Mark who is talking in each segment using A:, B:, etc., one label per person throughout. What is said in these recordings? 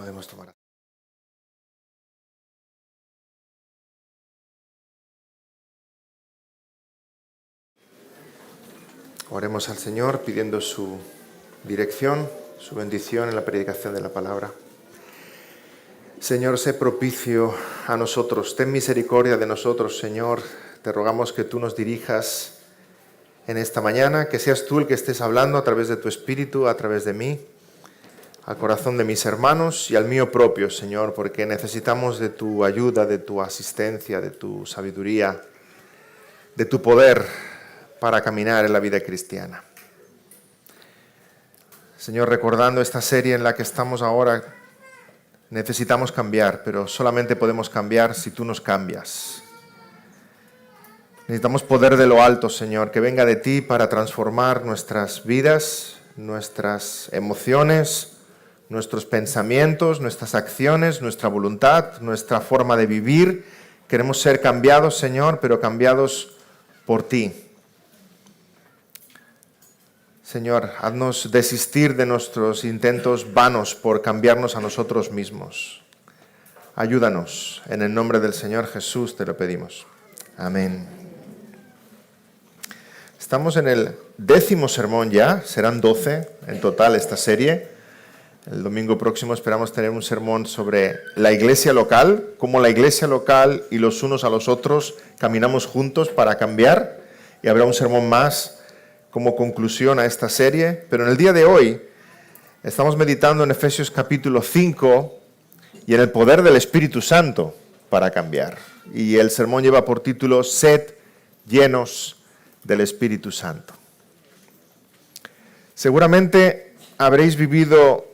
A: Podemos tomar. Oremos al Señor pidiendo su dirección, su bendición en la predicación de la palabra. Señor, sé propicio a nosotros, ten misericordia de nosotros, Señor. Te rogamos que tú nos dirijas en esta mañana, que seas tú el que estés hablando a través de tu Espíritu, a través de mí, al corazón de mis hermanos y al mío propio, Señor, porque necesitamos de tu ayuda, de tu asistencia, de tu sabiduría, de tu poder para caminar en la vida cristiana. Señor, recordando esta serie en la que estamos ahora, necesitamos cambiar, pero solamente podemos cambiar si tú nos cambias. Necesitamos poder de lo alto, Señor, que venga de ti para transformar nuestras vidas, nuestras emociones, nuestros pensamientos, nuestras acciones, nuestra voluntad, nuestra forma de vivir. Queremos ser cambiados, Señor, pero cambiados por ti. Señor, haznos desistir de nuestros intentos vanos por cambiarnos a nosotros mismos. Ayúdanos, en el nombre del Señor Jesús te lo pedimos. Amén. Estamos en el 10º sermón ya, serán 12 en total esta serie. El domingo próximo esperamos tener un sermón sobre la iglesia local, cómo la iglesia local y los unos a los otros caminamos juntos para cambiar, y habrá un sermón más como conclusión a esta serie. Pero en el día de hoy estamos meditando en Efesios capítulo 5 y en el poder del Espíritu Santo para cambiar. Y el sermón lleva por título Sed llenos del Espíritu Santo. Seguramente habréis vivido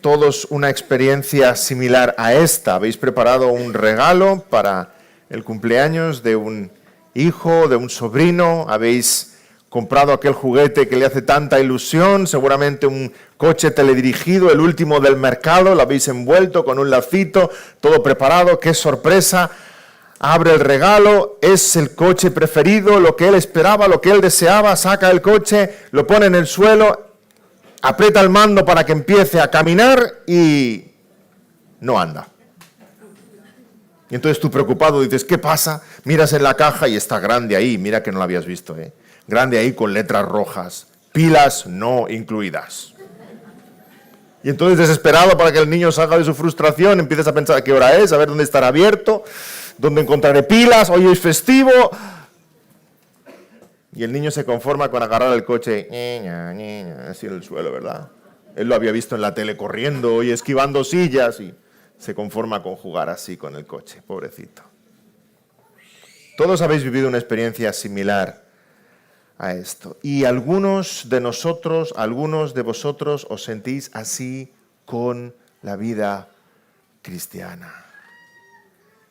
A: todos una experiencia similar a esta. Habéis preparado un regalo para el cumpleaños de un hijo, de un sobrino. Habéis comprado aquel juguete que le hace tanta ilusión, seguramente un coche teledirigido, el último del mercado. Lo habéis envuelto con un lacito, todo preparado. ¡Qué sorpresa! Abre el regalo, es el coche preferido, lo que él esperaba, lo que él deseaba. Saca el coche, lo pone en el suelo, aprieta el mando para que empiece a caminar y no anda. Y entonces tú preocupado dices, ¿qué pasa? Miras en la caja y está grande ahí, mira que no lo habías visto, grande ahí con letras rojas, pilas no incluidas. Y entonces desesperado para que el niño salga de su frustración, empiezas a pensar qué hora es, a ver dónde estará abierto, dónde encontraré pilas, hoy es festivo. Y el niño se conforma con agarrar el coche, así en el suelo, ¿verdad? Él lo había visto en la tele corriendo y esquivando sillas y se conforma con jugar así con el coche, pobrecito. Todos habéis vivido una experiencia similar a esto. Y algunos de nosotros, algunos de vosotros os sentís así con la vida cristiana.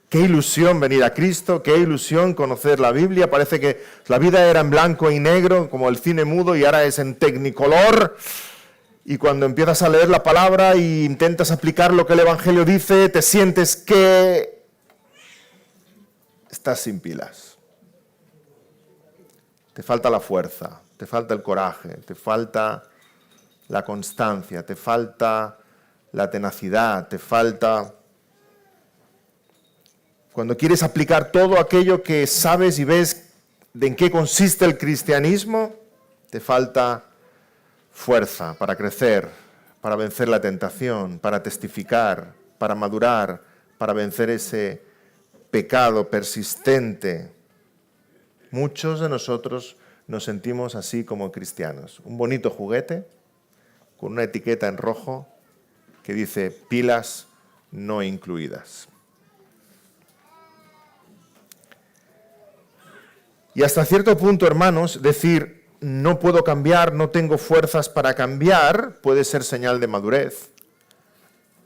A: Qué ilusión venir a Cristo, qué ilusión conocer la Biblia. Parece que la vida era en blanco y negro, como el cine mudo, y ahora es en tecnicolor. Y cuando empiezas a leer la palabra e intentas aplicar lo que el Evangelio dice, te sientes que estás sin pilas. Te falta la fuerza, te falta el coraje, te falta la constancia, te falta la tenacidad, te falta... Cuando quieres aplicar todo aquello que sabes y ves de en qué consiste el cristianismo, te falta fuerza para crecer, para vencer la tentación, para testificar, para madurar, para vencer ese pecado persistente. Muchos de nosotros nos sentimos así como cristianos. Un bonito juguete con una etiqueta en rojo que dice pilas no incluidas. Y hasta cierto punto, hermanos, decir no puedo cambiar, no tengo fuerzas para cambiar, puede ser señal de madurez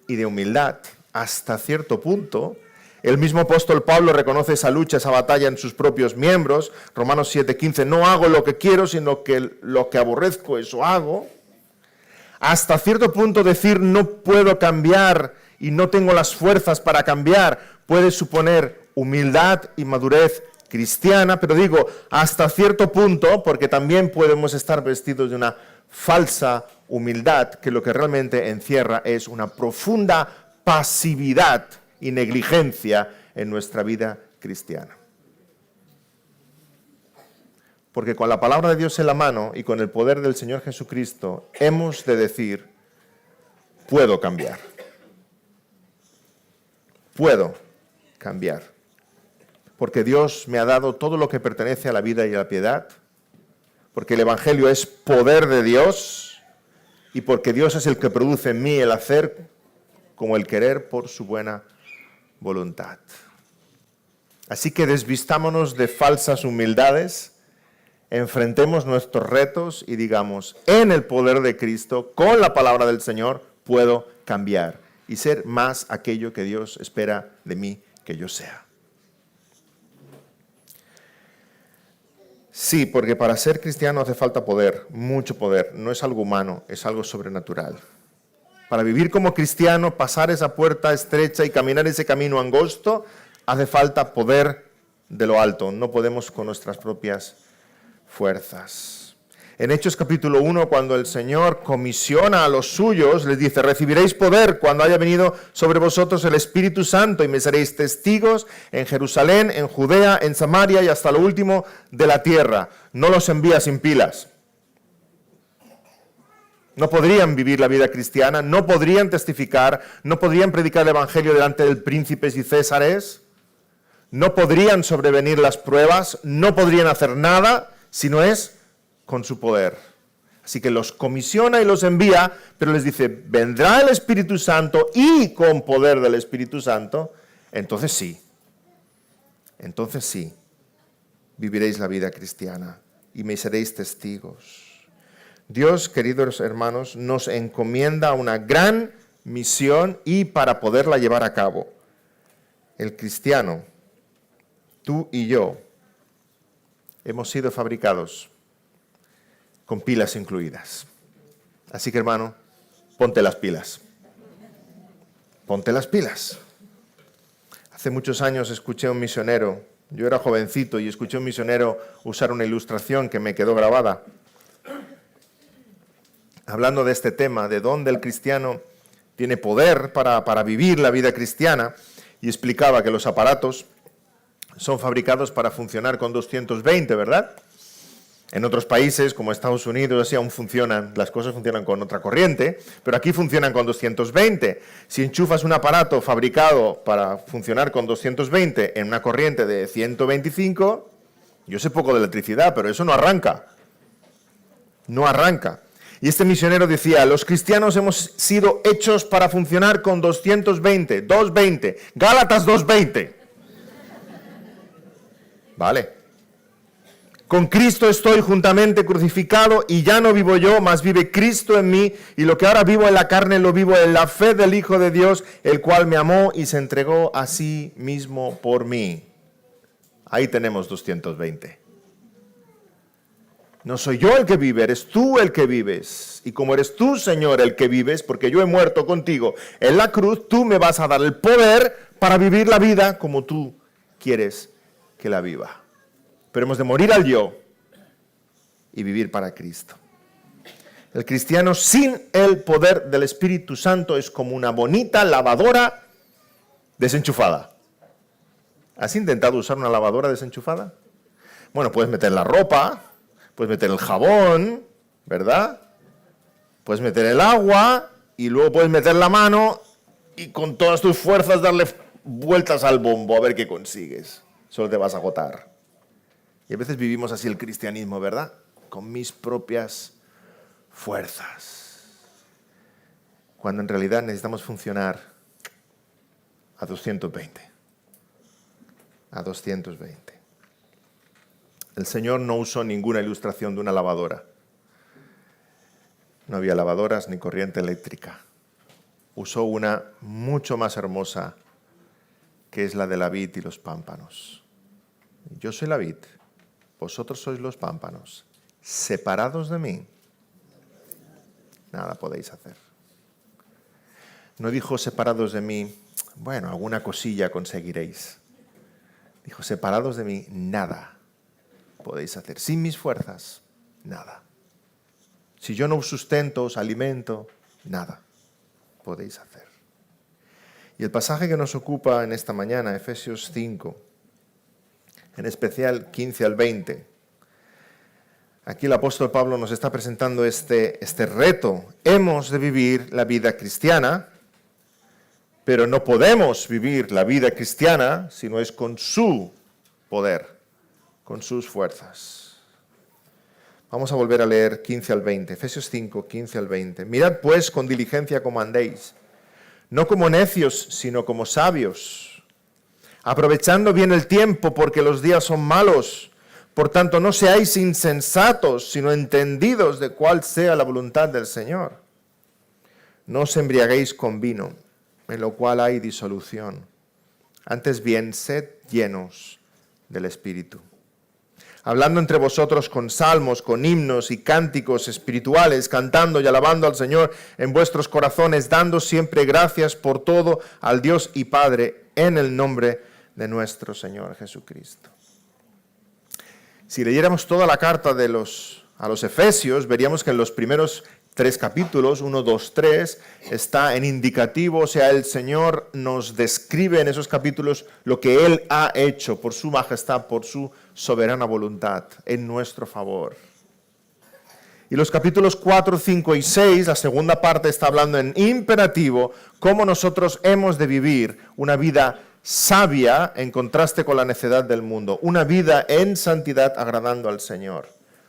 A: y de humildad. Hasta cierto punto, el mismo apóstol Pablo reconoce esa lucha, esa batalla en sus propios miembros. Romanos 7:15, no hago lo que quiero, sino que lo que aborrezco, eso hago. Hasta cierto punto decir no puedo cambiar y no tengo las fuerzas para cambiar puede suponer humildad y madurez cristiana, pero digo hasta cierto punto porque también podemos estar vestidos de una falsa humildad que lo que realmente encierra es una profunda pasividad y negligencia en nuestra vida cristiana. Porque con la palabra de Dios en la mano y con el poder del Señor Jesucristo hemos de decir, puedo cambiar. Puedo cambiar. Porque Dios me ha dado todo lo que pertenece a la vida y a la piedad. Porque el Evangelio es poder de Dios. Y porque Dios es el que produce en mí el hacer como el querer por su buena voluntad. Así que desvistámonos de falsas humildades. Enfrentemos nuestros retos y digamos, en el poder de Cristo, con la palabra del Señor, puedo cambiar y ser más aquello que Dios espera de mí que yo sea. Sí, porque para ser cristiano hace falta poder, mucho poder. No es algo humano, es algo sobrenatural. Para vivir como cristiano, pasar esa puerta estrecha y caminar ese camino angosto, hace falta poder de lo alto. No podemos con nuestras propias fuerzas. En Hechos capítulo 1, cuando el Señor comisiona a los suyos, les dice, recibiréis poder cuando haya venido sobre vosotros el Espíritu Santo y me seréis testigos en Jerusalén, en Judea, en Samaria y hasta lo último de la tierra. No los envía sin pilas. No podrían vivir la vida cristiana, no podrían testificar, no podrían predicar el Evangelio delante de príncipes y césares, no podrían sobrevenir las pruebas, no podrían hacer nada si no es con su poder. Así que los comisiona y los envía, pero les dice, vendrá el Espíritu Santo y con poder del Espíritu Santo, entonces sí, viviréis la vida cristiana y me seréis testigos. Dios, queridos hermanos, nos encomienda una gran misión y para poderla llevar a cabo, el cristiano, tú y yo, hemos sido fabricados con pilas incluidas. Así que, hermano, ponte las pilas. Ponte las pilas. Hace muchos años escuché a un misionero, yo era jovencito y escuché a un misionero usar una ilustración que me quedó grabada, hablando de este tema, de dónde el cristiano tiene poder para vivir la vida cristiana, y explicaba que los aparatos son fabricados para funcionar con 220, ¿verdad? En otros países, como Estados Unidos, así aún funcionan, las cosas funcionan con otra corriente, pero aquí funcionan con 220. Si enchufas un aparato fabricado para funcionar con 220 en una corriente de 125, yo sé poco de electricidad, pero eso no arranca. No arranca. Y este misionero decía, los cristianos hemos sido hechos para funcionar con 220, 220, Gálatas 220. Vale. Con Cristo estoy juntamente crucificado y ya no vivo yo, mas vive Cristo en mí, y lo que ahora vivo en la carne lo vivo en la fe del Hijo de Dios, el cual me amó y se entregó a sí mismo por mí. Ahí tenemos 220. No soy yo el que vive, eres tú el que vives. Y como eres tú, Señor, el que vives, porque yo he muerto contigo en la cruz, tú me vas a dar el poder para vivir la vida como tú quieres que la viva. Pero hemos de morir al yo y vivir para Cristo. El cristiano sin el poder del Espíritu Santo es como una bonita lavadora desenchufada. ¿Has intentado usar una lavadora desenchufada? Bueno, puedes meter la ropa, puedes meter el jabón, ¿verdad? Puedes meter el agua y luego puedes meter la mano y con todas tus fuerzas darle vueltas al bombo a ver qué consigues. Solo te vas a agotar. Y a veces vivimos así el cristianismo, ¿verdad? Con mis propias fuerzas. Cuando en realidad necesitamos funcionar a 220. A 220. El Señor no usó ninguna ilustración de una lavadora. No había lavadoras ni corriente eléctrica. Usó una mucho más hermosa, que es la de la vid y los pámpanos. Yo soy la vid. Vosotros sois los pámpanos, separados de mí, nada podéis hacer. No dijo separados de mí, bueno, alguna cosilla conseguiréis. Dijo, separados de mí, nada podéis hacer. Sin mis fuerzas, nada. Si yo no os sustento, os alimento, nada podéis hacer. Y el pasaje que nos ocupa en esta mañana, Efesios 5, en especial 15 al 20, aquí el apóstol Pablo nos está presentando este reto. Hemos de vivir la vida cristiana, pero no podemos vivir la vida cristiana si no es con su poder, con sus fuerzas. Vamos a volver a leer 15 al 20, Efesios 5, 15 al 20. Mirad pues con diligencia cómo andéis, no como necios, sino como sabios, aprovechando bien el tiempo, porque los días son malos. Por tanto, no seáis insensatos, sino entendidos de cuál sea la voluntad del Señor. No os embriaguéis con vino, en lo cual hay disolución. Antes bien, sed llenos del Espíritu, hablando entre vosotros con salmos, con himnos y cánticos espirituales, cantando y alabando al Señor en vuestros corazones, dando siempre gracias por todo al Dios y Padre, en el nombre de nuestro Señor Jesucristo. Si leyéramos toda la carta a los Efesios, veríamos que en los primeros 3 capítulos, 1, 2, 3, está en indicativo, o sea, el Señor nos describe en esos capítulos lo que Él ha hecho por su majestad, por su soberana voluntad, en nuestro favor. Y los capítulos 4, 5 y 6, la segunda parte está hablando en imperativo, cómo nosotros hemos de vivir una vida sabia en contraste con la necedad del mundo, una vida en santidad agradando al Señor,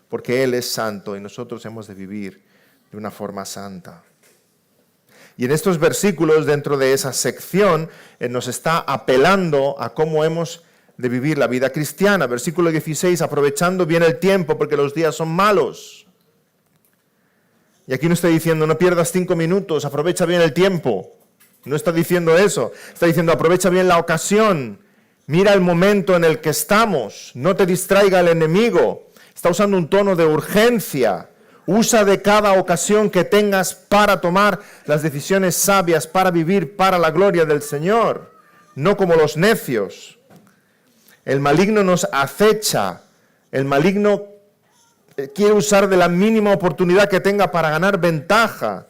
A: porque Él es santo y nosotros hemos de vivir de una forma santa. Y en estos versículos, dentro de esa sección, nos está apelando a cómo hemos de vivir la vida cristiana. Versículo 16, aprovechando bien el tiempo porque los días son malos. Y aquí no está diciendo, no pierdas 5 minutos, aprovecha bien el tiempo. No está diciendo eso. Está diciendo, aprovecha bien la ocasión. Mira el momento en el que estamos. No te distraiga el enemigo. Está usando un tono de urgencia. Usa de cada ocasión que tengas para tomar las decisiones sabias, para vivir para la gloria del Señor, no como los necios. El maligno nos acecha, el maligno quiere usar de la mínima oportunidad que tenga para ganar ventaja.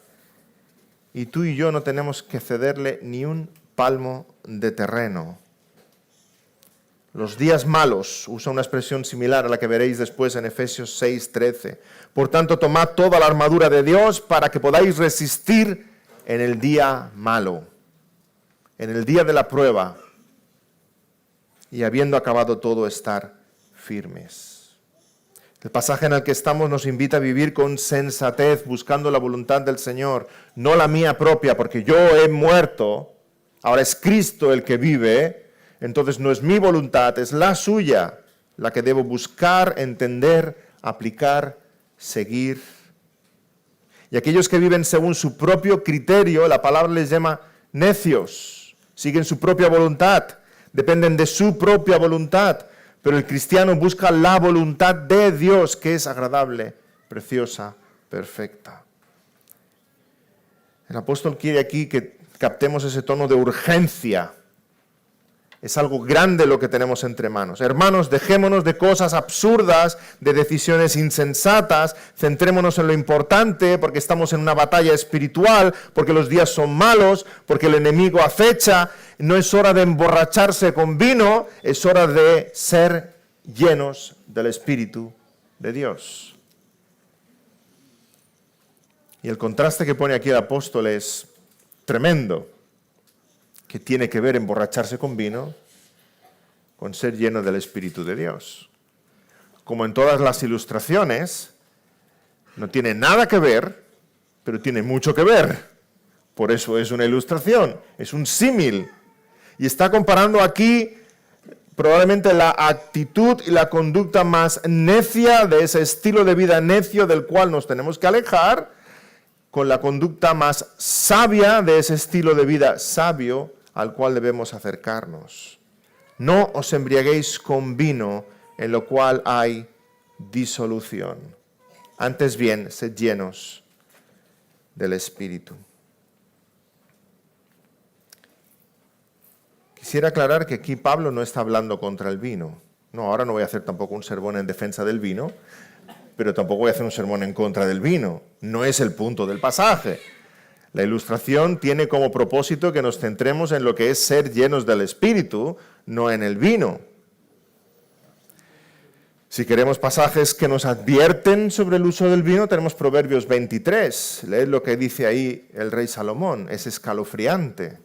A: Y tú y yo no tenemos que cederle ni un palmo de terreno. Los días malos, usa una expresión similar a la que veréis después en Efesios 6, 13. Por tanto, tomad toda la armadura de Dios para que podáis resistir en el día malo, en el día de la prueba, y habiendo acabado todo, estar firmes. El pasaje en el que estamos nos invita a vivir con sensatez, buscando la voluntad del Señor, no la mía propia, porque yo he muerto, ahora es Cristo el que vive. Entonces no es mi voluntad, es la suya, la que debo buscar, entender, aplicar, seguir. Y aquellos que viven según su propio criterio, la palabra les llama necios, siguen su propia voluntad, dependen de su propia voluntad, pero el cristiano busca la voluntad de Dios, que es agradable, preciosa, perfecta. El apóstol quiere aquí que captemos ese tono de urgencia. Es algo grande lo que tenemos entre manos. Hermanos, dejémonos de cosas absurdas, de decisiones insensatas, centrémonos en lo importante, porque estamos en una batalla espiritual, porque los días son malos, porque el enemigo acecha. No es hora de emborracharse con vino, es hora de ser llenos del Espíritu de Dios. Y el contraste que pone aquí el apóstol es tremendo. Que tiene que ver emborracharse con vino con ser lleno del Espíritu de Dios. Como en todas las ilustraciones, no tiene nada que ver, pero tiene mucho que ver. Por eso es una ilustración, es un símil. Y está comparando aquí probablemente la actitud y la conducta más necia de ese estilo de vida necio del cual nos tenemos que alejar, con la conducta más sabia de ese estilo de vida sabio al cual debemos acercarnos. No os embriaguéis con vino, en lo cual hay disolución. Antes bien, sed llenos del Espíritu. Quisiera aclarar que aquí Pablo no está hablando contra el vino. No, ahora no voy a hacer tampoco un sermón en defensa del vino, pero tampoco voy a hacer un sermón en contra del vino. No es el punto del pasaje. La ilustración tiene como propósito que nos centremos en lo que es ser llenos del Espíritu, no en el vino. Si queremos pasajes que nos advierten sobre el uso del vino, tenemos Proverbios 23. Leed lo que dice ahí el rey Salomón. Es escalofriante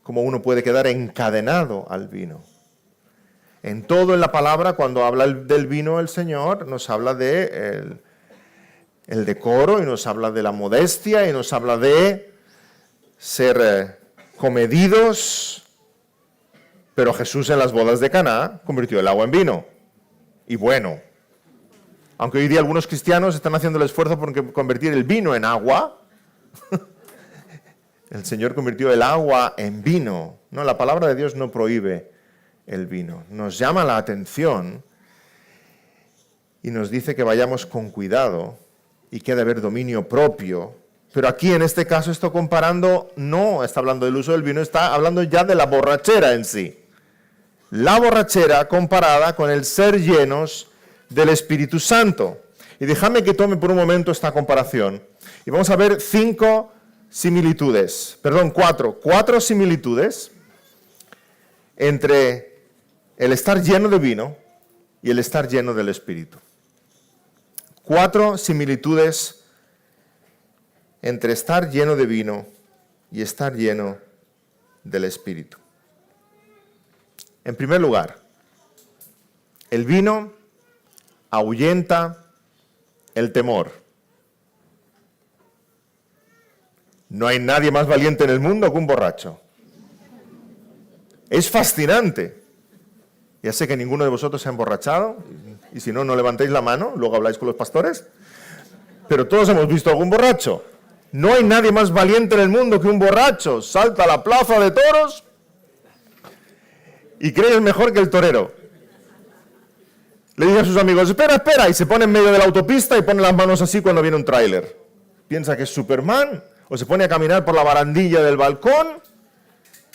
A: cómo uno puede quedar encadenado al vino. En todo en la palabra, cuando habla del vino el Señor, nos habla de el decoro y nos habla de la modestia y nos habla de ser comedidos. Pero Jesús en las bodas de Caná convirtió el agua en vino. Y bueno, aunque hoy día algunos cristianos están haciendo el esfuerzo por convertir el vino en agua, el Señor convirtió el agua en vino. No, la palabra de Dios no prohíbe el vino. Nos llama la atención y nos dice que vayamos con cuidado y que ha de haber dominio propio. Pero aquí en este caso está comparando, no está hablando del uso del vino, está hablando ya de la borrachera en sí. La borrachera comparada con el ser llenos del Espíritu Santo. Y déjame que tome por un momento esta comparación. Y vamos a ver cuatro similitudes entre el estar lleno de vino y el estar lleno del Espíritu. 4 similitudes entre estar lleno de vino y estar lleno del Espíritu. En primer lugar, el vino ahuyenta el temor. No hay nadie más valiente en el mundo que un borracho. Es fascinante. Ya sé que ninguno de vosotros se ha emborrachado, y si no, no levantéis la mano, luego habláis con los pastores, pero todos hemos visto algún borracho. No hay nadie más valiente en el mundo que un borracho. Salta a la plaza de toros y cree mejor que el torero. Le dice a sus amigos, espera, y se pone en medio de la autopista y pone las manos así cuando viene un tráiler. Piensa que es Superman, o se pone a caminar por la barandilla del balcón,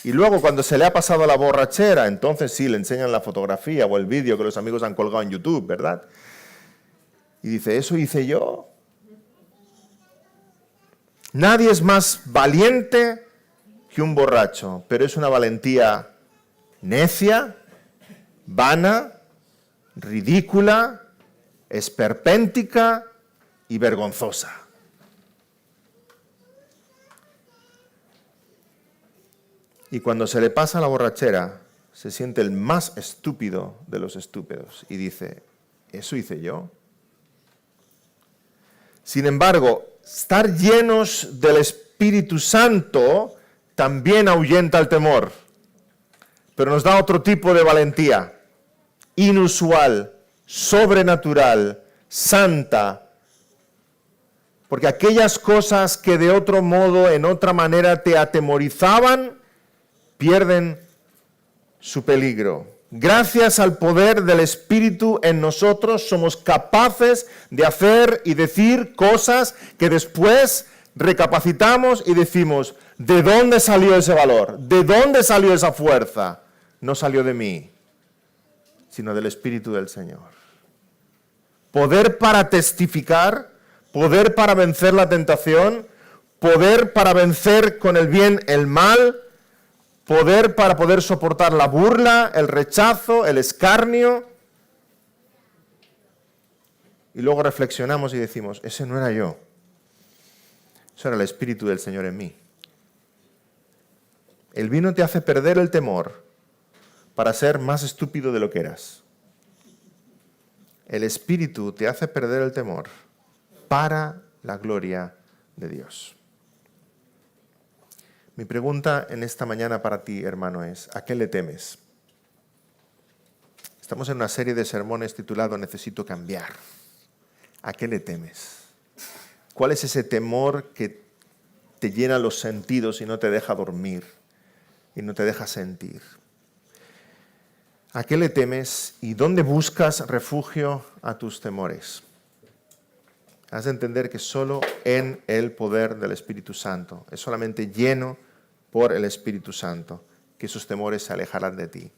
A: y luego cuando se le ha pasado la borrachera, entonces sí, le enseñan la fotografía o el vídeo que los amigos han colgado en YouTube, ¿verdad? Y dice, ¿eso hice yo? Nadie es más valiente que un borracho, pero es una valentía necia, vana, ridícula, esperpéntica y vergonzosa. Y cuando se le pasa la borrachera, se siente el más estúpido de los estúpidos y dice, ¿eso hice yo? Sin embargo, estar llenos del Espíritu Santo también ahuyenta el temor, pero nos da otro tipo de valentía, inusual, sobrenatural, santa, porque aquellas cosas que de otro modo, en otra manera te atemorizaban, pierden su peligro. Gracias al poder del Espíritu en nosotros somos capaces de hacer y decir cosas que después recapacitamos y decimos, ¿de dónde salió ese valor? ¿De dónde salió esa fuerza? No salió de mí, sino del Espíritu del Señor. Poder para testificar, poder para vencer la tentación, poder para vencer con el bien el mal, poder para poder soportar la burla, el rechazo, el escarnio. Y luego reflexionamos y decimos, ese no era yo. Eso era el Espíritu del Señor en mí. El vino te hace perder el temor para ser más estúpido de lo que eras. El Espíritu te hace perder el temor para la gloria de Dios. Mi pregunta en esta mañana para ti, hermano, es, ¿a qué le temes? Estamos en una serie de sermones titulado Necesito cambiar. ¿A qué le temes? ¿Cuál es ese temor que te llena los sentidos y no te deja dormir y no te deja sentir? ¿A qué le temes y dónde buscas refugio a tus temores? Has de entender que solo en el poder del Espíritu Santo, es solamente lleno por el Espíritu Santo, que esos temores se alejarán de ti.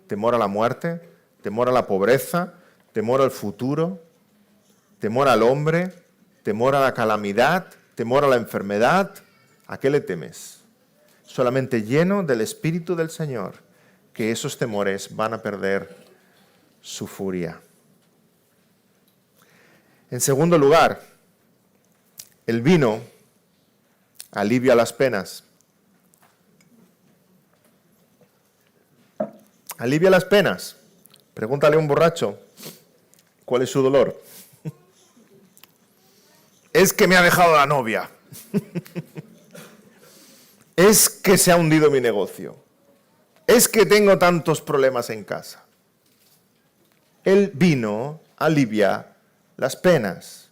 A: Temor a la muerte, temor a la pobreza, temor al futuro, temor al hombre, temor a la calamidad, temor a la enfermedad. ¿A qué le temes? Solamente lleno del Espíritu del Señor, que esos temores van a perder su furia. En segundo lugar, el vino alivia las penas. Alivia las penas. Pregúntale a un borracho, ¿cuál es su dolor? Es que me ha dejado la novia. Es que se ha hundido mi negocio. Es que tengo tantos problemas en casa. El vino alivia las penas.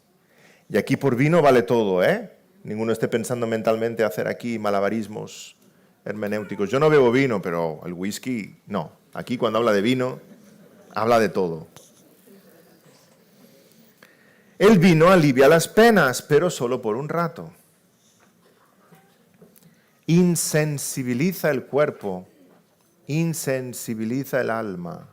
A: Y aquí por vino vale todo, ¿eh? Ninguno esté pensando mentalmente hacer aquí malabarismos hermenéuticos. Yo no bebo vino, pero el whisky, no. Aquí cuando habla de vino, habla de todo. El vino alivia las penas, pero solo por un rato. Insensibiliza el cuerpo, insensibiliza el alma.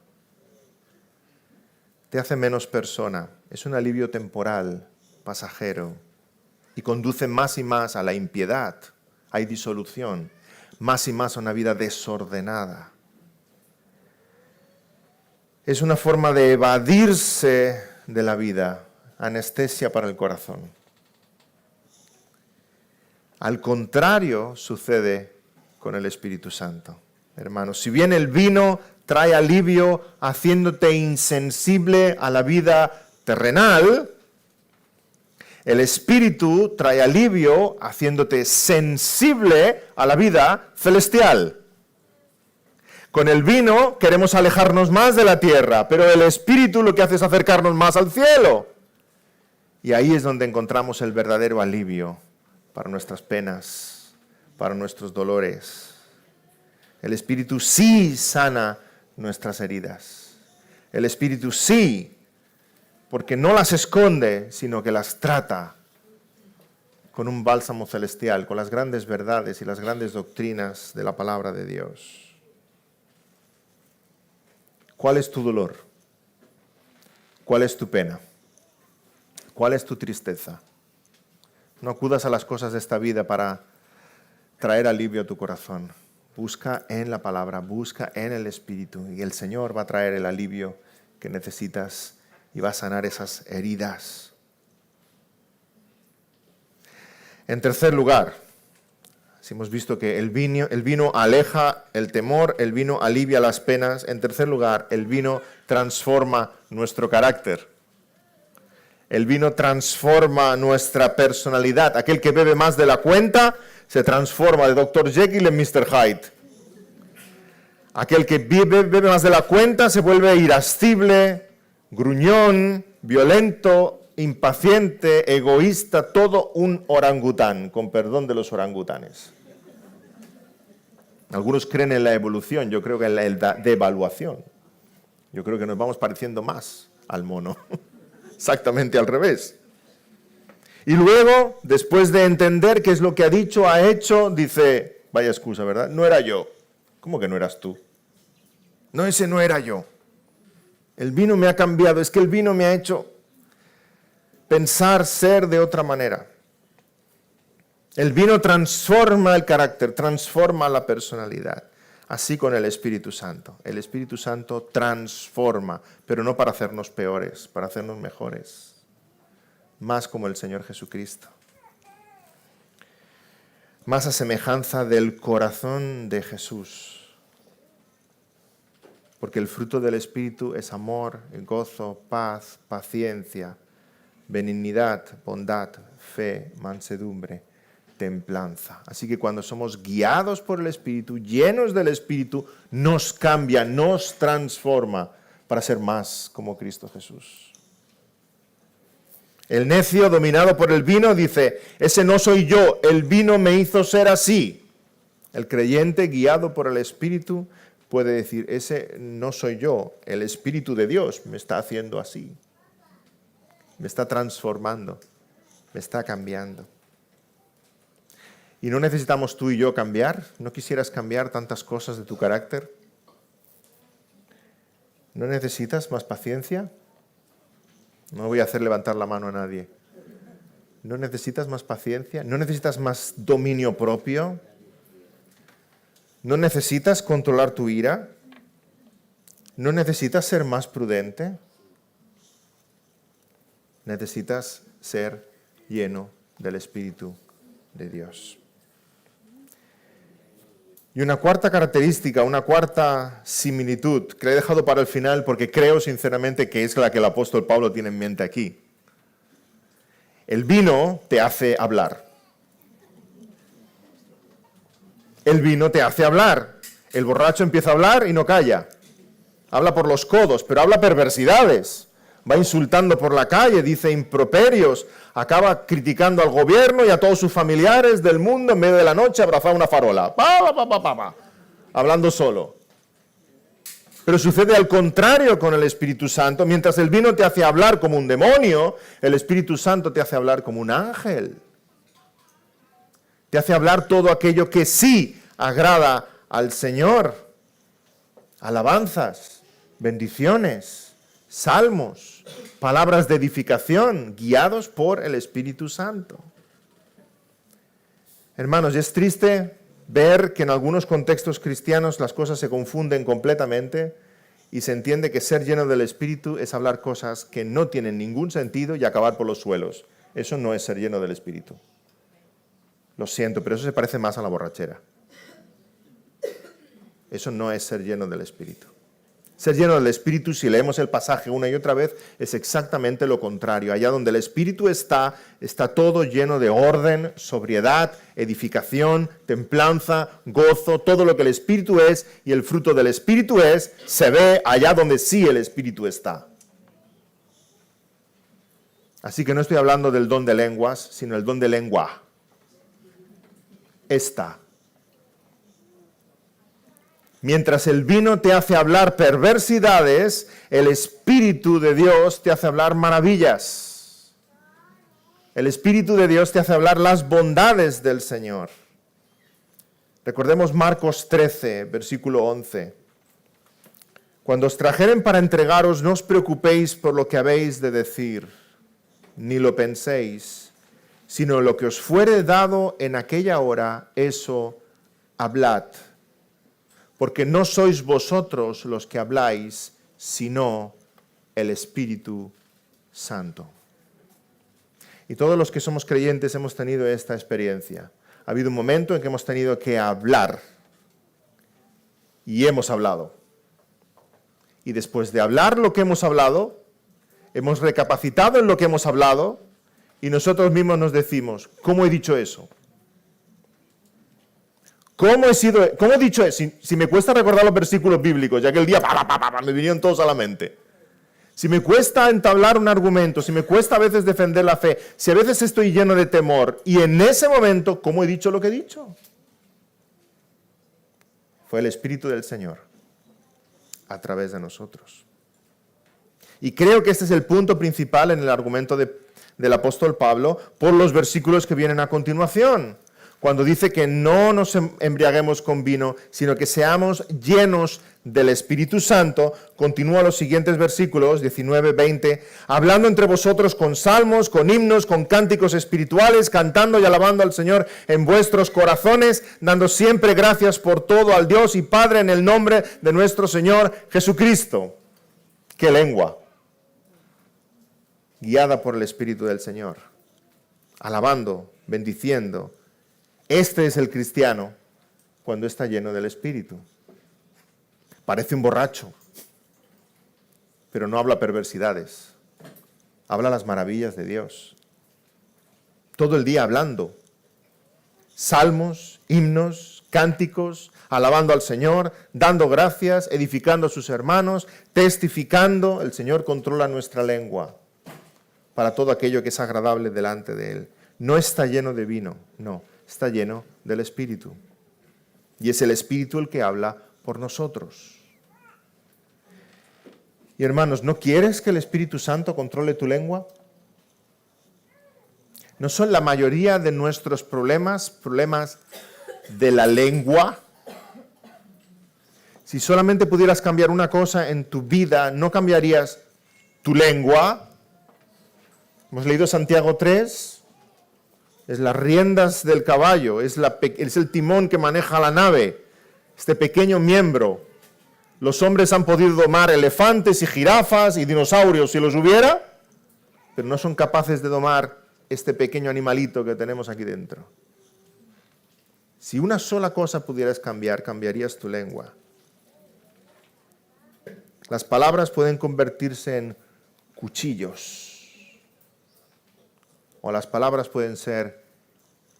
A: Te hace menos persona. Es un alivio temporal, pasajero, y conduce más y más a la impiedad. Hay disolución, más y más a una vida desordenada. Es una forma de evadirse de la vida, anestesia para el corazón. Al contrario sucede con el Espíritu Santo. Hermanos, si bien el vino trae alivio haciéndote insensible a la vida terrenal, el Espíritu trae alivio haciéndote sensible a la vida celestial. Con el vino queremos alejarnos más de la tierra, pero el Espíritu lo que hace es acercarnos más al cielo. Y ahí es donde encontramos el verdadero alivio para nuestras penas, para nuestros dolores. El Espíritu sí sana nuestras heridas. El Espíritu sí, porque no las esconde, sino que las trata con un bálsamo celestial, con las grandes verdades y las grandes doctrinas de la palabra de Dios. ¿Cuál es tu dolor? ¿Cuál es tu pena? ¿Cuál es tu tristeza? No acudas a las cosas de esta vida para traer alivio a tu corazón. Busca en la palabra, busca en el Espíritu y el Señor va a traer el alivio que necesitas y va a sanar esas heridas. En tercer lugar, si hemos visto que el vino aleja el temor, el vino alivia las penas. En tercer lugar, el vino transforma nuestro carácter. El vino transforma nuestra personalidad. Aquel que bebe más de la cuenta se transforma de Dr. Jekyll en Mr. Hyde. Aquel que bebe más de la cuenta se vuelve irascible, gruñón, violento, impaciente, egoísta, todo un orangután, con perdón de los orangutanes. Algunos creen en la evolución, yo creo que en la devaluación. Yo creo que nos vamos pareciendo más al mono. Exactamente al revés. Y luego, después de entender qué es lo que ha dicho, ha hecho, dice, vaya excusa, ¿verdad? No era yo. ¿Cómo que no eras tú? No, ese no era yo. El vino me ha cambiado, es que el vino me ha hecho pensar, ser de otra manera. El vino transforma el carácter, transforma la personalidad. Así con el Espíritu Santo. El Espíritu Santo transforma, pero no para hacernos peores, para hacernos mejores. Más como el Señor Jesucristo. Más a semejanza del corazón de Jesús. Porque el fruto del Espíritu es amor, gozo, paz, paciencia, benignidad, bondad, fe, mansedumbre, templanza. Así que cuando somos guiados por el Espíritu, llenos del Espíritu, nos cambia, nos transforma para ser más como Cristo Jesús. El necio dominado por el vino dice, ese no soy yo, el vino me hizo ser así. El creyente guiado por el Espíritu puede decir, ese no soy yo, el Espíritu de Dios me está haciendo así. Me está transformando, me está cambiando. ¿Y no necesitamos tú y yo cambiar? ¿No quisieras cambiar tantas cosas de tu carácter? ¿No necesitas más paciencia? No voy a hacer levantar la mano a nadie. ¿No necesitas más paciencia? ¿No necesitas más dominio propio? ¿No necesitas controlar tu ira? ¿No necesitas ser más prudente? Necesitas ser lleno del Espíritu de Dios. Y una cuarta característica, una cuarta similitud, que le he dejado para el final porque creo sinceramente que es la que el apóstol Pablo tiene en mente aquí. El vino te hace hablar. El vino te hace hablar. El borracho empieza a hablar y no calla. Habla por los codos, pero habla perversidades. Va insultando por la calle, dice improperios, acaba criticando al gobierno y a todos sus familiares del mundo en medio de la noche, abrazado a una farola. Hablando solo. Pero sucede al contrario con el Espíritu Santo. Mientras el vino te hace hablar como un demonio, el Espíritu Santo te hace hablar como un ángel. Te hace hablar todo aquello que sí agrada al Señor. Alabanzas, bendiciones, salmos, palabras de edificación, guiados por el Espíritu Santo. Hermanos, es triste ver que en algunos contextos cristianos las cosas se confunden completamente y se entiende que ser lleno del Espíritu es hablar cosas que no tienen ningún sentido y acabar por los suelos. Eso no es ser lleno del Espíritu. Lo siento, pero eso se parece más a la borrachera. Eso no es ser lleno del Espíritu. Ser lleno del Espíritu, si leemos el pasaje una y otra vez, es exactamente lo contrario. Allá donde el Espíritu está todo lleno de orden, sobriedad, edificación, templanza, gozo. Todo lo que el Espíritu es y el fruto del Espíritu es, se ve allá donde sí el Espíritu está. Así que no estoy hablando del don de lenguas, sino el don de lengua. Está. Mientras el vino te hace hablar perversidades, el Espíritu de Dios te hace hablar maravillas. El Espíritu de Dios te hace hablar las bondades del Señor. Recordemos Marcos 13, versículo 11. Cuando os trajeren para entregaros, no os preocupéis por lo que habéis de decir, ni lo penséis, sino lo que os fuere dado en aquella hora, eso hablad. Porque no sois vosotros los que habláis, sino el Espíritu Santo. Y todos los que somos creyentes hemos tenido esta experiencia. Ha habido un momento en que hemos tenido que hablar. Y hemos hablado. Y después de hablar lo que hemos hablado, hemos recapacitado en lo que hemos hablado, y nosotros mismos nos decimos, ¿cómo he dicho eso? ¿Cómo he dicho eso? Si me cuesta recordar los versículos bíblicos, ya que el día me vinieron todos a la mente. Si me cuesta entablar un argumento, si me cuesta a veces defender la fe, si a veces estoy lleno de temor, y en ese momento, ¿cómo he dicho lo que he dicho? Fue el Espíritu del Señor a través de nosotros. Y creo que este es el punto principal en el argumento del apóstol Pablo por los versículos que vienen a continuación. Cuando dice que no nos embriaguemos con vino, sino que seamos llenos del Espíritu Santo, continúa los siguientes versículos, 19, 20, hablando entre vosotros con salmos, con himnos, con cánticos espirituales, cantando y alabando al Señor en vuestros corazones, dando siempre gracias por todo al Dios y Padre en el nombre de nuestro Señor Jesucristo. ¡Qué lengua! Guiada por el Espíritu del Señor, alabando, bendiciendo. Este es el cristiano cuando está lleno del Espíritu. Parece un borracho, pero no habla perversidades. Habla las maravillas de Dios. Todo el día hablando. Salmos, himnos, cánticos, alabando al Señor, dando gracias, edificando a sus hermanos, testificando. El Señor controla nuestra lengua para todo aquello que es agradable delante de Él. No está lleno de vino, no. Está lleno del Espíritu. Y es el Espíritu el que habla por nosotros. Y hermanos, ¿no quieres que el Espíritu Santo controle tu lengua? ¿No son la mayoría de nuestros problemas de la lengua? Si solamente pudieras cambiar una cosa en tu vida, ¿no cambiarías tu lengua? Hemos leído Santiago 3, es las riendas del caballo, es el timón que maneja la nave, este pequeño miembro. Los hombres han podido domar elefantes y jirafas y dinosaurios si los hubiera, pero no son capaces de domar este pequeño animalito que tenemos aquí dentro. Si una sola cosa pudieras cambiar, cambiarías tu lengua. Las palabras pueden convertirse en cuchillos, o las palabras pueden ser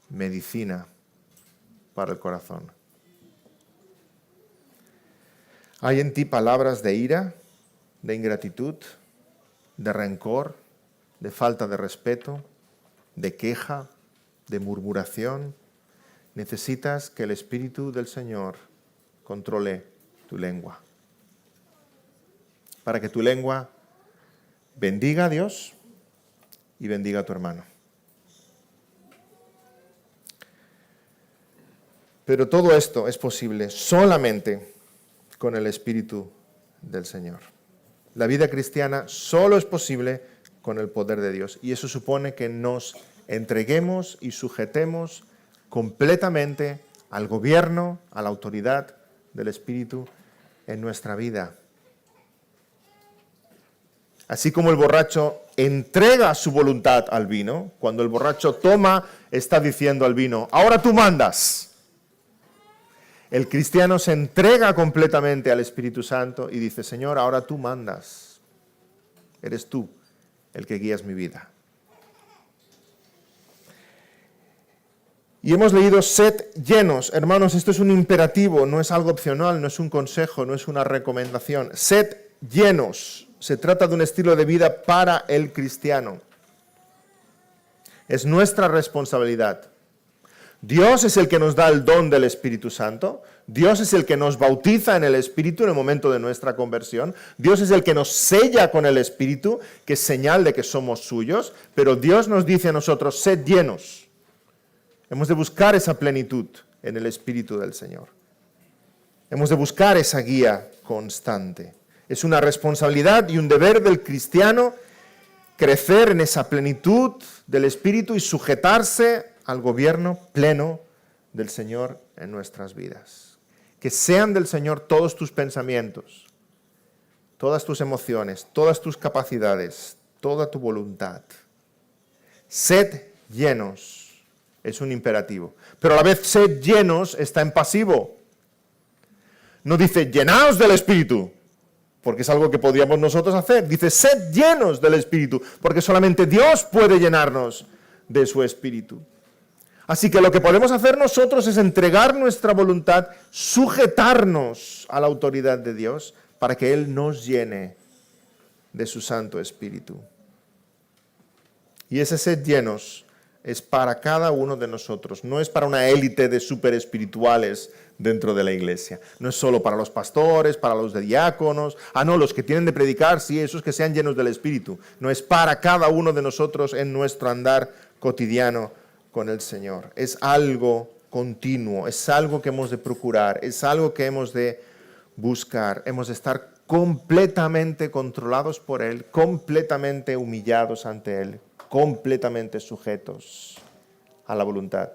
A: medicina para el corazón. ¿Hay en ti palabras de ira, de ingratitud, de rencor, de falta de respeto, de queja, de murmuración? Necesitas que el Espíritu del Señor controle tu lengua, para que tu lengua bendiga a Dios y bendiga a tu hermano. Pero todo esto es posible solamente con el Espíritu del Señor. La vida cristiana solo es posible con el poder de Dios, y eso supone que nos entreguemos y sujetemos completamente al gobierno, a la autoridad del Espíritu en nuestra vida. Así como el borracho entrega su voluntad al vino, cuando el borracho toma, está diciendo al vino, ahora tú mandas. El cristiano se entrega completamente al Espíritu Santo y dice, Señor, ahora tú mandas. Eres tú el que guías mi vida. Y hemos leído, sed llenos. Hermanos, esto es un imperativo, no es algo opcional, no es un consejo, no es una recomendación. Sed llenos. Se trata de un estilo de vida para el cristiano. Es nuestra responsabilidad. Dios es el que nos da el don del Espíritu Santo. Dios es el que nos bautiza en el Espíritu en el momento de nuestra conversión. Dios es el que nos sella con el Espíritu, que es señal de que somos suyos. Pero Dios nos dice a nosotros, sed llenos. Hemos de buscar esa plenitud en el Espíritu del Señor. Hemos de buscar esa guía constante. Es una responsabilidad y un deber del cristiano crecer en esa plenitud del Espíritu y sujetarse al gobierno pleno del Señor en nuestras vidas. Que sean del Señor todos tus pensamientos, todas tus emociones, todas tus capacidades, toda tu voluntad. Sed llenos, es un imperativo. Pero a la vez sed llenos está en pasivo. No dice llenaos del Espíritu, porque es algo que podríamos nosotros hacer. Dice sed llenos del Espíritu, porque solamente Dios puede llenarnos de su Espíritu. Así que lo que podemos hacer nosotros es entregar nuestra voluntad, sujetarnos a la autoridad de Dios para que Él nos llene de su Santo Espíritu. Y ese sed llenos es para cada uno de nosotros, no es para una élite de super espirituales dentro de la iglesia. No es solo para los pastores, para los diáconos, no, los que tienen de predicar, sí, esos que sean llenos del Espíritu. No es para cada uno de nosotros en nuestro andar cotidiano con el Señor. Es algo continuo, es algo que hemos de procurar, es algo que hemos de buscar. Hemos de estar completamente controlados por Él, completamente humillados ante Él, completamente sujetos a la voluntad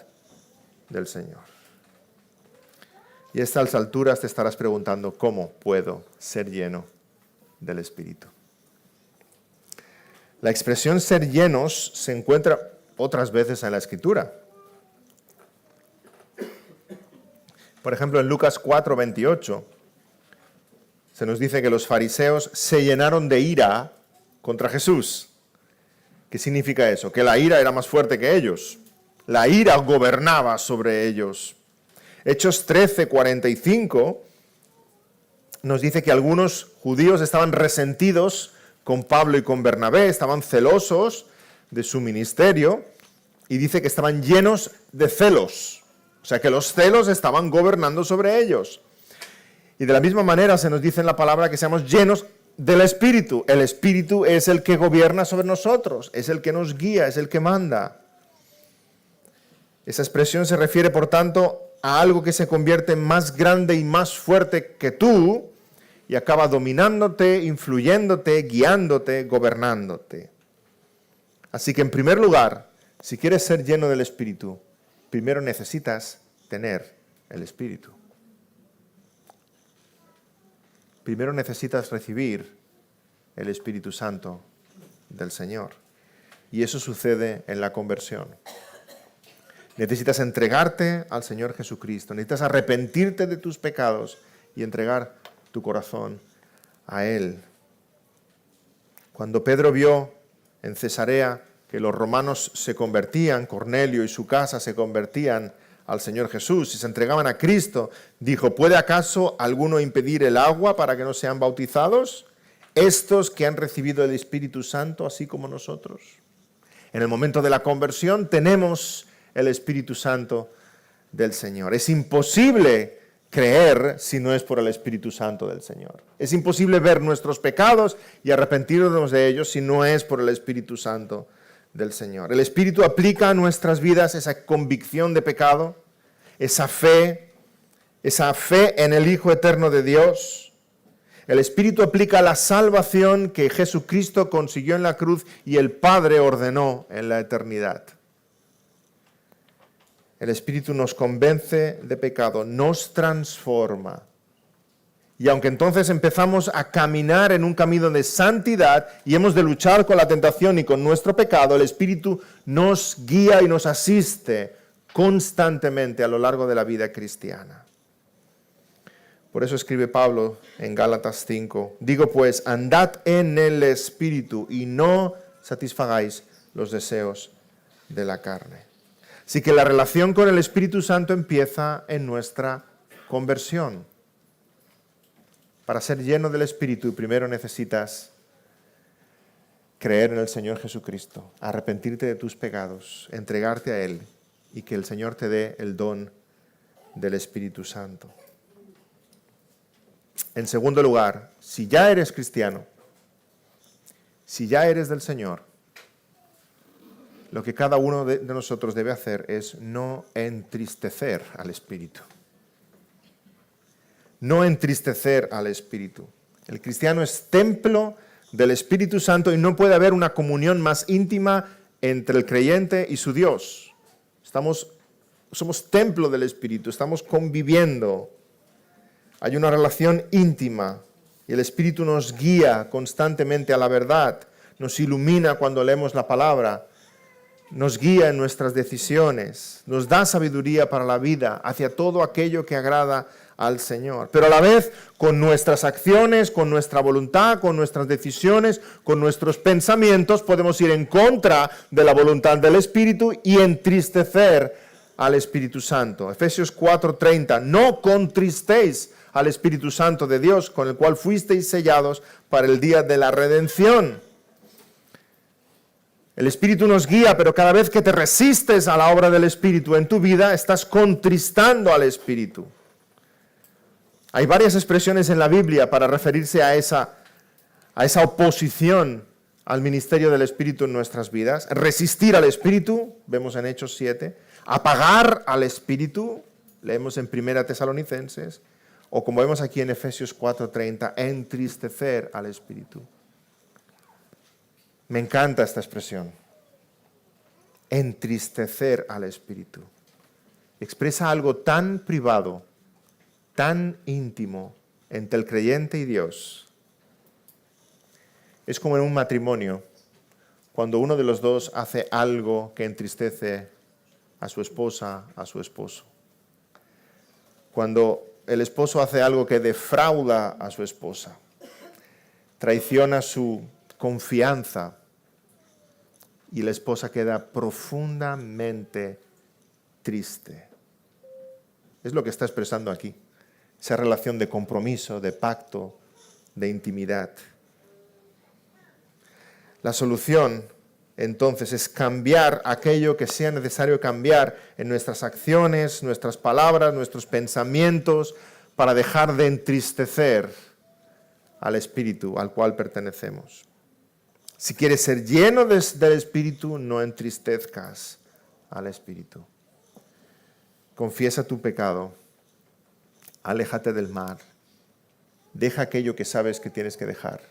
A: del Señor. Y a estas alturas te estarás preguntando, ¿cómo puedo ser lleno del Espíritu? La expresión ser llenos se encuentra otras veces en la Escritura. Por ejemplo, en Lucas 4:28 se nos dice que los fariseos se llenaron de ira contra Jesús. ¿Qué significa eso? Que la ira era más fuerte que ellos. La ira gobernaba sobre ellos. Hechos 13:45 nos dice que algunos judíos estaban resentidos con Pablo y con Bernabé, estaban celosos de su ministerio, y dice que estaban llenos de celos. O sea, que los celos estaban gobernando sobre ellos. Y de la misma manera se nos dice en la palabra que seamos llenos del Espíritu. El Espíritu es el que gobierna sobre nosotros, es el que nos guía, es el que manda. Esa expresión se refiere, por tanto, a algo que se convierte más grande y más fuerte que tú y acaba dominándote, influyéndote, guiándote, gobernándote. Así que en primer lugar, si quieres ser lleno del Espíritu, primero necesitas tener el Espíritu. Primero necesitas recibir el Espíritu Santo del Señor. Y eso sucede en la conversión. Necesitas entregarte al Señor Jesucristo. Necesitas arrepentirte de tus pecados y entregar tu corazón a Él. Cuando Pedro vio en Cesarea que los romanos se convertían, Cornelio y su casa se convertían al Señor Jesús y se entregaban a Cristo, dijo, ¿puede acaso alguno impedir el agua para que no sean bautizados? Estos que han recibido el Espíritu Santo, así como nosotros. En el momento de la conversión tenemos el Espíritu Santo del Señor. Es imposible creer si no es por el Espíritu Santo del Señor. Es imposible ver nuestros pecados y arrepentirnos de ellos si no es por el Espíritu Santo del Señor. El Espíritu aplica a nuestras vidas esa convicción de pecado, esa fe en el Hijo eterno de Dios. El Espíritu aplica la salvación que Jesucristo consiguió en la cruz y el Padre ordenó en la eternidad. El Espíritu nos convence de pecado, nos transforma. Y aunque entonces empezamos a caminar en un camino de santidad y hemos de luchar con la tentación y con nuestro pecado, el Espíritu nos guía y nos asiste constantemente a lo largo de la vida cristiana. Por eso escribe Pablo en Gálatas 5, digo pues, andad en el Espíritu y no satisfagáis los deseos de la carne. Así que la relación con el Espíritu Santo empieza en nuestra conversión. Para ser lleno del Espíritu, primero necesitas creer en el Señor Jesucristo, arrepentirte de tus pecados, entregarte a Él y que el Señor te dé el don del Espíritu Santo. En segundo lugar, si ya eres cristiano, si ya eres del Señor, lo que cada uno de nosotros debe hacer es no entristecer al Espíritu. No entristecer al Espíritu. El cristiano es templo del Espíritu Santo y no puede haber una comunión más íntima entre el creyente y su Dios. Somos templo del Espíritu, estamos conviviendo. Hay una relación íntima y el Espíritu nos guía constantemente a la verdad, nos ilumina cuando leemos la palabra, nos guía en nuestras decisiones, nos da sabiduría para la vida hacia todo aquello que agrada al Señor. Pero a la vez, con nuestras acciones, con nuestra voluntad, con nuestras decisiones, con nuestros pensamientos, podemos ir en contra de la voluntad del Espíritu y entristecer al Espíritu Santo. Efesios 4:30, no contristéis al Espíritu Santo de Dios, con el cual fuisteis sellados para el día de la redención. El Espíritu nos guía, pero cada vez que te resistes a la obra del Espíritu en tu vida, estás contristando al Espíritu. Hay varias expresiones en la Biblia para referirse a esa oposición al ministerio del Espíritu en nuestras vidas. Resistir al Espíritu, vemos en Hechos 7. Apagar al Espíritu, leemos en 1 Tesalonicenses. O como vemos aquí en Efesios 4:30, entristecer al Espíritu. Me encanta esta expresión. Entristecer al Espíritu. Expresa algo tan privado, tan íntimo entre el creyente y Dios. Es como en un matrimonio, cuando uno de los dos hace algo que entristece a su esposa, a su esposo. Cuando el esposo hace algo que defrauda a su esposa, traiciona su confianza y la esposa queda profundamente triste. Es lo que está expresando aquí, esa relación de compromiso, de pacto, de intimidad. La solución, entonces, es cambiar aquello que sea necesario cambiar en nuestras acciones, nuestras palabras, nuestros pensamientos, para dejar de entristecer al Espíritu al cual pertenecemos. Si quieres ser lleno del Espíritu, no entristezcas al Espíritu. Confiesa tu pecado, aléjate del mal, deja aquello que sabes que tienes que dejar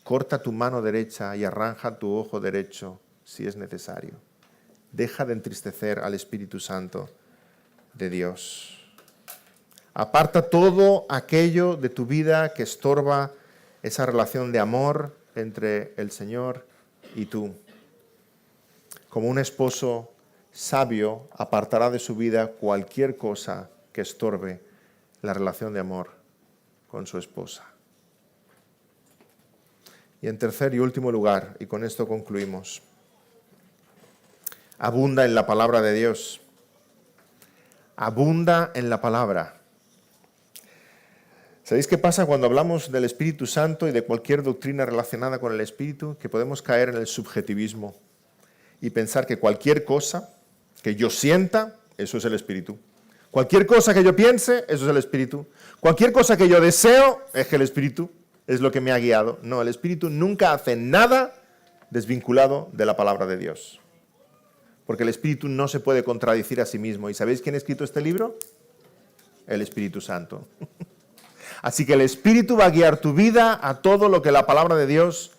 A: Corta tu mano derecha y arranca tu ojo derecho si es necesario. Deja de entristecer al Espíritu Santo de Dios. Aparta todo aquello de tu vida que estorba esa relación de amor entre el Señor y tú. Como un esposo sabio apartará de su vida cualquier cosa que estorbe la relación de amor con su esposa. Y en tercer y último lugar, y con esto concluimos, abunda en la palabra de Dios. Abunda en la palabra. ¿Sabéis qué pasa cuando hablamos del Espíritu Santo y de cualquier doctrina relacionada con el Espíritu? Que podemos caer en el subjetivismo y pensar que cualquier cosa que yo sienta, eso es el Espíritu. Cualquier cosa que yo piense, eso es el Espíritu. Cualquier cosa que yo deseo, es que el Espíritu es lo que me ha guiado. No, el Espíritu nunca hace nada desvinculado de la palabra de Dios. Porque el Espíritu no se puede contradecir a sí mismo. ¿Y sabéis quién ha escrito este libro? El Espíritu Santo. Así que el Espíritu va a guiar tu vida a todo lo que la palabra de Dios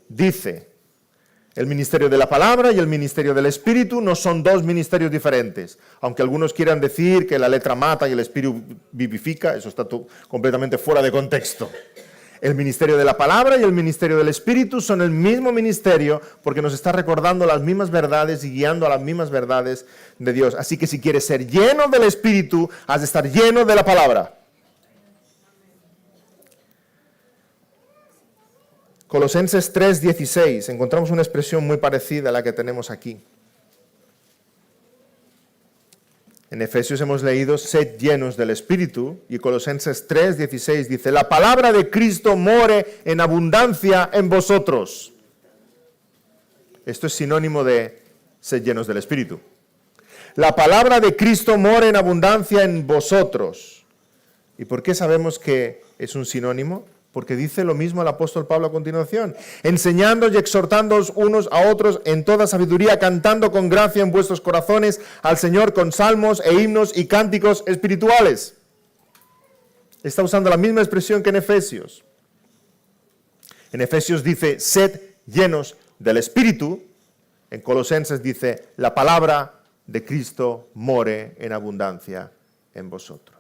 A: dice. El ministerio de la palabra y el ministerio del Espíritu no son dos ministerios diferentes. Aunque algunos quieran decir que la letra mata y el Espíritu vivifica, eso está completamente fuera de contexto. El ministerio de la palabra y el ministerio del Espíritu son el mismo ministerio porque nos está recordando las mismas verdades y guiando a las mismas verdades de Dios. Así que si quieres ser lleno del Espíritu, has de estar lleno de la palabra. Colosenses 3:16, encontramos una expresión muy parecida a la que tenemos aquí. En Efesios hemos leído, sed llenos del Espíritu, y Colosenses 3:16 dice, la palabra de Cristo more en abundancia en vosotros. Esto es sinónimo de sed llenos del Espíritu. La palabra de Cristo more en abundancia en vosotros. ¿Y por qué sabemos que es un sinónimo? Porque dice lo mismo el apóstol Pablo a continuación, enseñándoos y exhortándoos unos a otros en toda sabiduría, cantando con gracia en vuestros corazones al Señor con salmos e himnos y cánticos espirituales. Está usando la misma expresión que en Efesios. En Efesios dice, sed llenos del Espíritu. En Colosenses dice, la palabra de Cristo more en abundancia en vosotros.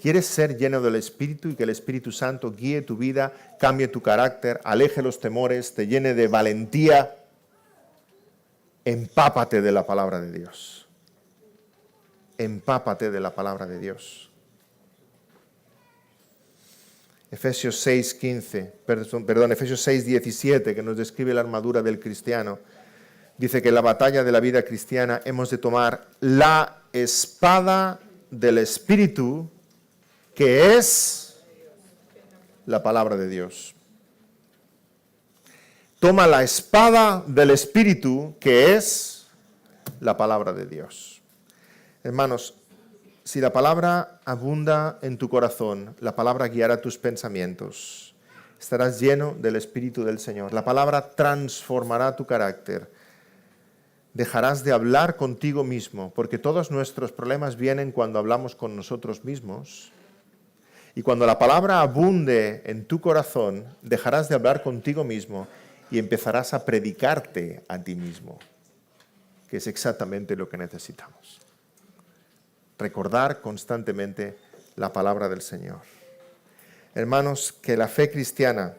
A: ¿Quieres ser lleno del Espíritu y que el Espíritu Santo guíe tu vida, cambie tu carácter, aleje los temores, te llene de valentía? Empápate de la palabra de Dios. Empápate de la palabra de Dios. Efesios 6:17, que nos describe la armadura del cristiano, dice que en la batalla de la vida cristiana hemos de tomar la espada del Espíritu, que es la palabra de Dios. Toma la espada del Espíritu, que es la palabra de Dios. Hermanos, si la palabra abunda en tu corazón, la palabra guiará tus pensamientos. Estarás lleno del Espíritu del Señor. La palabra transformará tu carácter. Dejarás de hablar contigo mismo, porque todos nuestros problemas vienen cuando hablamos con nosotros mismos. Y cuando la palabra abunde en tu corazón, dejarás de hablar contigo mismo y empezarás a predicarte a ti mismo, que es exactamente lo que necesitamos. Recordar constantemente la palabra del Señor. Hermanos, que la fe cristiana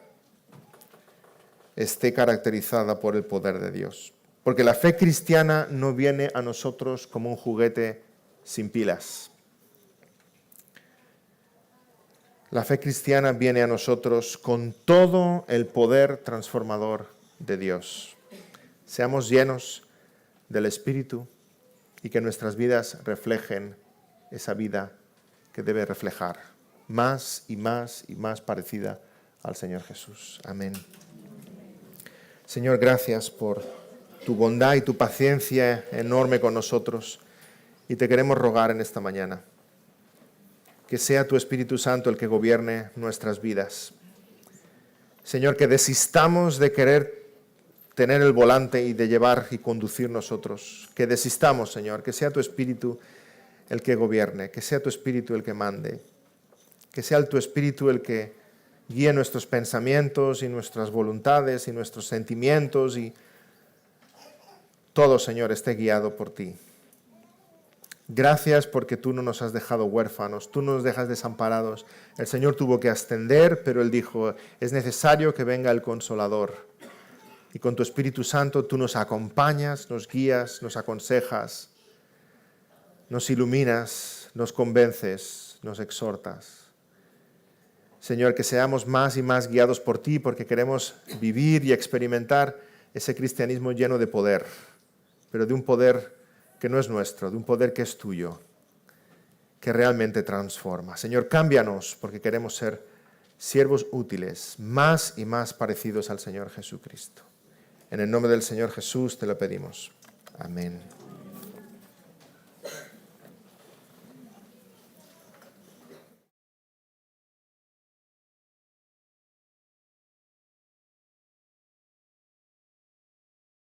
A: esté caracterizada por el poder de Dios. Porque la fe cristiana no viene a nosotros como un juguete sin pilas. La fe cristiana viene a nosotros con todo el poder transformador de Dios. Seamos llenos del Espíritu y que nuestras vidas reflejen esa vida que debe reflejar más y más y más parecida al Señor Jesús. Amén. Señor, gracias por tu bondad y tu paciencia enorme con nosotros y te queremos rogar en esta mañana que sea tu Espíritu Santo el que gobierne nuestras vidas. Señor, que desistamos de querer tener el volante y de llevar y conducir nosotros. Que desistamos, Señor, que sea tu Espíritu el que gobierne, que sea tu Espíritu el que mande, que sea tu Espíritu el que guíe nuestros pensamientos y nuestras voluntades y nuestros sentimientos y todo, Señor, esté guiado por ti. Gracias porque tú no nos has dejado huérfanos, tú no nos dejas desamparados. El Señor tuvo que ascender, pero Él dijo, es necesario que venga el Consolador. Y con tu Espíritu Santo tú nos acompañas, nos guías, nos aconsejas, nos iluminas, nos convences, nos exhortas. Señor, que seamos más y más guiados por ti porque queremos vivir y experimentar ese cristianismo lleno de poder, pero de un poder que no es nuestro, de un poder que es tuyo, que realmente transforma. Señor, cámbianos porque queremos ser siervos útiles, más y más parecidos al Señor Jesucristo. En el nombre del Señor Jesús te lo pedimos. Amén.